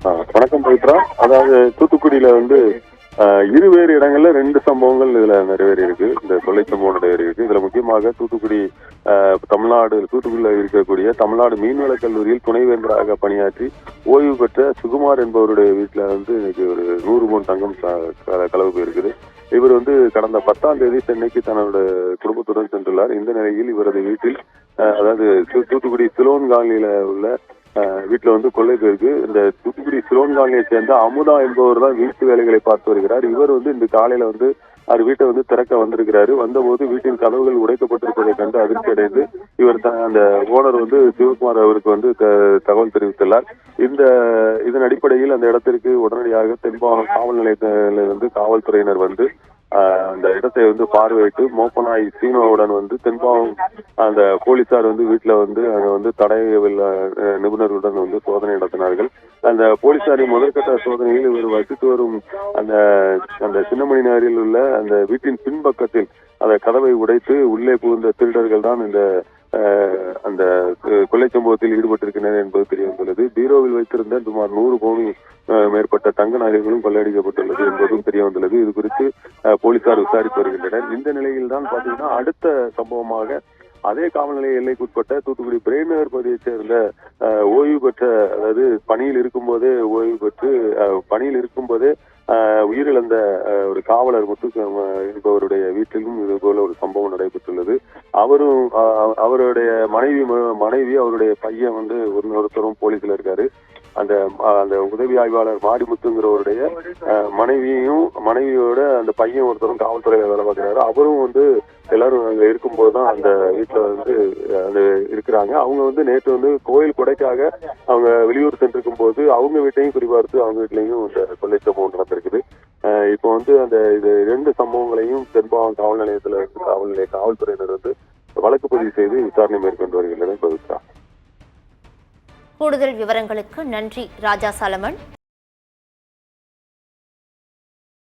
வணக்கம் பவித்ரா. அதாவது தூத்துக்குடியில இருவேறு இடங்கள்ல 2 சம்பவங்கள் இதுல நிறைவேறி இருக்கு. இந்த கொள்ளை சம்பவம் நிறைவேறி இருக்கு. இதுல முக்கியமாக தூத்துக்குடி தூத்துக்குடியில இருக்கக்கூடிய தமிழ்நாடு மீன்வளக் கல்லூரியில் துணைவேந்தராக பணியாற்றி ஓய்வு பெற்ற சுகுமார் என்பவருடைய வீட்டுல இன்னைக்கு ஒரு 100 பவுன் தங்கம் களவு போயிருக்குது. இவர் கடந்த 10ஆம் தேதி சென்னைக்கு தன்னோட குடும்பத்துடன் சென்றுள்ளார். இந்த நிலையில் இவரது வீட்டில் அதாவது தூத்துக்குடி சிலோன் காலனியில உள்ள வீட்டுல கொள்ளை போயிருக்கு. இந்த தூத்துக்குடி சிலோன் காலனியை சேர்ந்த அமுதா என்பவர் தான் வீட்டு வேலைகளை பார்த்து வருகிறார். இவர் இந்த காலையில அவர் வீட்டை திறக்க வந்திருக்கிறாரு. வந்தபோது வீட்டின் கதவுகள் உடைக்கப்பட்டிருப்பதை கண்டு அதிர்ச்சி அடைந்து இவர் அந்த ஓனர் சிவகுமார் அவருக்கு தகவல் தெரிவித்துள்ளார். இதன் அடிப்படையில் அந்த இடத்திற்கு உடனடியாக தென்பாகம் காவல் நிலையத்திலிருந்து காவல்துறையினர் அந்த இடத்தை பார்வையிட்டு மோப்பனாய் சீனோவுடன் தென்பாகம் அந்த போலீசார் வீட்டுல அங்க தடயவியல் நிபுணர்களுடன் சோதனை நடத்தினார்கள். அந்த போலீசாரின் முதற்கட்ட சோதனையில் இவர் வசித்து வரும் அந்த அந்த சின்னமணி நகரில் உள்ள அந்த வீட்டின் பின்பக்கத்தில் அந்த கதவை உடைத்து உள்ளே புகுந்த திருடர்கள் தான் அந்த கொள்ளை சம்பவத்தில் ஈடுபட்டிருக்கின்றனர் என்பது தெரிய வந்துள்ளது. பீரோவில் வைத்திருந்த சுமார் 100 பவுன் மேற்பட்ட தங்க நகைகளும் கொள்ளையடிக்கப்பட்டுள்ளது என்பதும் தெரிய வந்துள்ளது. இது குறித்து போலீசார் விசாரித்து வருகின்றனர். இந்த நிலையில் தான் பாத்தீங்கன்னா அடுத்த சம்பவமாக அதே காவல் நிலைய எல்லைக்குட்பட்ட தூத்துக்குடி பிரேம்நகர் பகுதியைச் சேர்ந்த ஓய்வு பெற்ற, அதாவது பணியில் இருக்கும்போதே உயிரிழந்த ஒரு காவலர் என்பவருடைய வீட்டிலும் இது போல ஒரு சம்பவம் நடைபெற்றுள்ளது. அவருடைய மனைவி அவருடைய பையன் ஒருத்தரும் போலீஸ்ல இருக்காரு. அந்த உதவி ஆய்வாளர் மாடிமுத்துங்கிறவருடைய மனைவியோட அந்த பையன் ஒருத்தரும் காவல்துறையில வேலை பார்க்கிறாரு. அவரும் எல்லாரும் அங்க இருக்கும்போதுதான் அந்த வீட்டுல இருக்கிறாங்க. அவங்க நேற்று கோயில் கொடைக்காக அவங்க வெளியூர் சென்றிருக்கும் போது அவங்க வீட்டையும் குறிபார்த்து அவங்க வீட்லயும் இந்த கொள்ளை சம்பவம் நடந்திருக்குது. இப்போ இது 2 சம்பவங்களையும் தென்பாகம் காவல் நிலையத்துல காவல்துறையினர் வழக்கு பதிவு செய்து விசாரணை மேற்கொண்டு வருகின்றனர். கூடுதல் விவரங்களுக்கு நன்றி ராஜா சாலமன்.